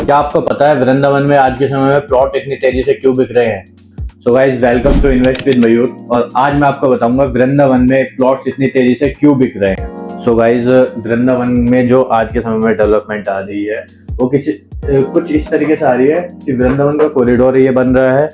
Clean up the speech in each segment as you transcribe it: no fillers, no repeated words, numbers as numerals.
क्या आपको पता है वृंदावन में आज के समय में प्लॉट इतनी तेजी से क्यों बिक रहे हैं? So guys, welcome to invest with Mayur. और आज मैं आपको बताऊंगा वृंदावन में प्लॉट्स इतनी तेजी से क्यों बिक रहे हैं। सो गाइस, वृंदावन में जो आज के समय में डेवलपमेंट आ रही है वो कुछ इस तरीके से आ रही है कि वृंदावन का कॉरिडोर ये बन रहा है।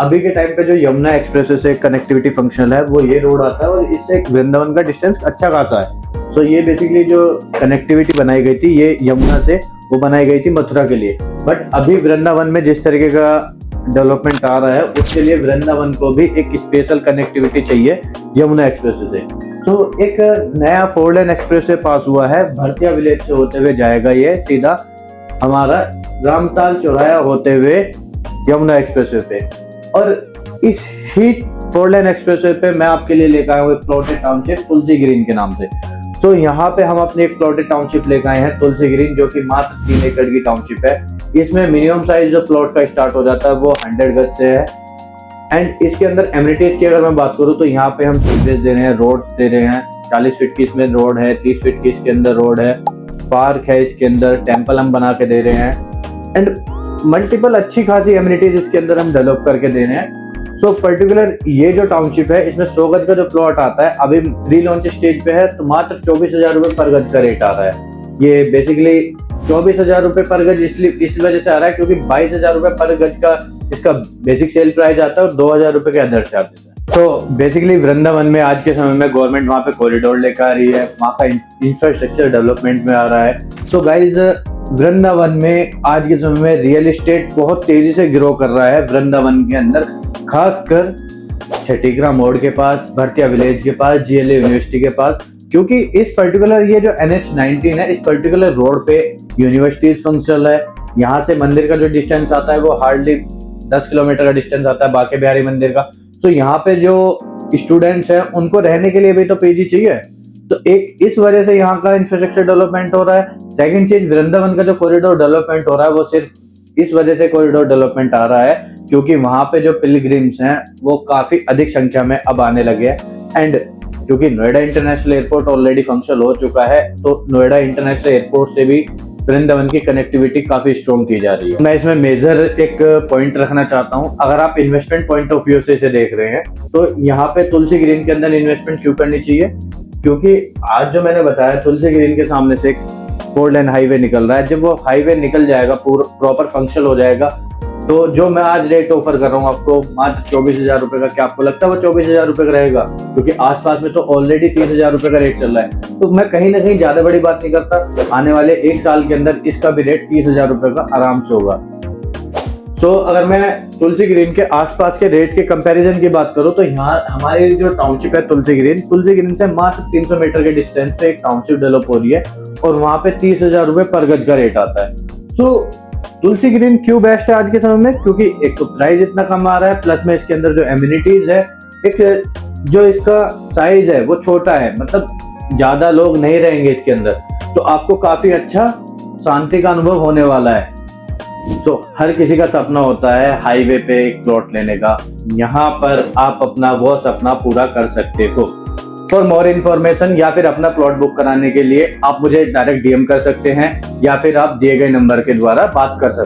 अभी के टाइम पे जो यमुना एक्सप्रेस से कनेक्टिविटी फंक्शनल है वो ये रोड आता है और इससे वृंदावन का डिस्टेंस अच्छा खासा है। सो ये बेसिकली जो कनेक्टिविटी बनाई गई थी ये यमुना से वो बनाई गई थी मथुरा के लिए। बट अभी वृंदावन में जिस तरीके का डेवलपमेंट आ रहा है उसके लिए वृंदावन को भी एक स्पेशल कनेक्टिविटी चाहिए यमुना एक्सप्रेस से। तो एक नया 4 लेन एक्सप्रेस वे पास हुआ है, भरतिया विलेज से होते हुए जाएगा ये सीधा हमारा रामताल चौराया होते हुए यमुना एक्सप्रेस वे पे। और इस ही 4 लेन एक्सप्रेस वे पे मैं आपके लिए लेकर आया हूँ एक प्लॉटेड टाउनशिप तुलसी ग्रीन के नाम से। तो यहाँ पे हम अपने एक प्लॉटेड टाउनशिप लेकर आए हैं तुलसी ग्रीन, जो कि मात्र 3 एकड़ की टाउनशिप है। इसमें मिनिमम साइज जो प्लॉट का स्टार्ट हो जाता है वो 100 गज से है। एंड इसके अंदर एमिनिटीज की अगर मैं बात करूँ तो यहाँ पे हम सीवरेज दे रहे हैं, रोड दे रहे हैं, 40 फीट की इसमें रोड है, 30 फीट की इसके अंदर रोड है, पार्क है इसके अंदर, टेम्पल हम बना के दे रहे हैं एंड मल्टीपल अच्छी खासी एमिनिटीज इसके अंदर हम डेवलप करके दे रहे हैं। सो पर्टिकुलर ये जो टाउनशिप है इसमें 100 गज का जो प्लॉट आता है अभी प्री लॉन्च स्टेज पे है, तो मात्र 24,000 रुपये पर गज का रेट आ रहा है। ये बेसिकली 24,000 रुपये पर गज इसलिए इस वजह से आ रहा है क्योंकि 22,000 रुपये पर गज का इसका बेसिक सेल प्राइस आता है और 2,000 रुपये के अदर चार्जेस है। तो बेसिकली वृंदावन में आज के समय में गवर्नमेंट वहाँ पे कॉरिडोर लेकर आ रही है, वहाँ का इंफ्रास्ट्रक्चर डेवलपमेंट में आ रहा है। तो गाइज, वृंदावन में आज के समय में रियल एस्टेट बहुत तेजी से ग्रो कर रहा है वृंदावन के अंदर, खासकर छठीग्रा मोड़ के पास, भरतिया विलेज के पास, GLA यूनिवर्सिटी के पास। क्योंकि इस पर्टिकुलर ये जो NH-19 है इस पर्टिकुलर रोड पे यूनिवर्सिटीज फंक्शनल है। यहाँ से मंदिर का जो डिस्टेंस आता है वो हार्डली 10 किलोमीटर का डिस्टेंस आता है बांके बिहारी मंदिर का। तो यहाँ पे जो स्टूडेंट्स हैं उनको रहने के लिए भी तो PG चाहिए, तो एक इस वजह से यहाँ का इंफ्रास्ट्रक्चर डेवलपमेंट हो रहा है। सेकंड चीज, वृंदावन का जो कॉरिडोर डेवलपमेंट हो रहा है वो सिर्फ इस वजह से कॉरिडोर डेवलपमेंट आ रहा है क्योंकि वहाँ पे जो पिलग्रिम्स हैं वो काफी अधिक संख्या में अब आने लगे हैं। एंड क्योंकि Noida international airport already functional हो चुका है, तो नोएडा इंटरनेशनल एयरपोर्ट से भी वृंदावन की कनेक्टिविटी काफी स्ट्रॉन्ग की जा रही है। मैं इसमें मेजर एक पॉइंट रखना चाहता हूँ, अगर आप इन्वेस्टमेंट पॉइंट ऑफ व्यू से इसे देख रहे हैं तो यहाँ पे तुलसी ग्रीन के अंदर इन्वेस्टमेंट क्यों करनी चाहिए? क्योंकि आज जो मैंने बताया तुलसी ग्रीन के सामने से 4 लेन हाईवे निकल रहा है। जब वो हाईवे निकल जाएगा, प्रॉपर फंक्शनल हो जाएगा, तो जो मैं आज रेट ऑफर कर रहा हूँ आपको मात्र 24,000 रुपये का, क्या आपको लगता है वो 24,000 रुपये का रहेगा? क्योंकि आसपास में तो ऑलरेडी 30,000 रुपये का रेट चल रहा है। तो मैं कहीं ना कहीं ज्यादा बड़ी बात नहीं करता, आने वाले 1 साल के अंदर इसका भी रेट 30,000 रुपये का आराम से होगा। सो अगर मैं तुलसी ग्रीन के आसपास के रेट के कंपैरिजन की बात करूं तो यहाँ हमारी जो टाउनशिप है तुलसी ग्रीन से मात्र 300 मीटर के डिस्टेंस पे एक टाउनशिप डेवलप हो रही है और वहां पे 30,000 रुपये पर गज का रेट आता है। तो तुलसी ग्रीन क्यों बेस्ट है आज के समय में? क्योंकि एक तो प्राइस इतना कम आ रहा है, प्लस में इसके अंदर जो एमिनिटीज है, एक जो इसका साइज है वो छोटा है, मतलब ज्यादा लोग नहीं रहेंगे इसके अंदर, तो आपको काफी अच्छा शांति का अनुभव होने वाला है। तो हर किसी का सपना होता है हाईवे पे एक प्लॉट लेने का, यहाँ पर आप अपना वो सपना पूरा कर सकते हो। फॉर मोर इन्फॉर्मेशन या फिर अपना प्लॉट बुक कराने के लिए आप मुझे डायरेक्ट DM कर सकते हैं या फिर आप दिए गए नंबर के द्वारा बात कर सकते हैं।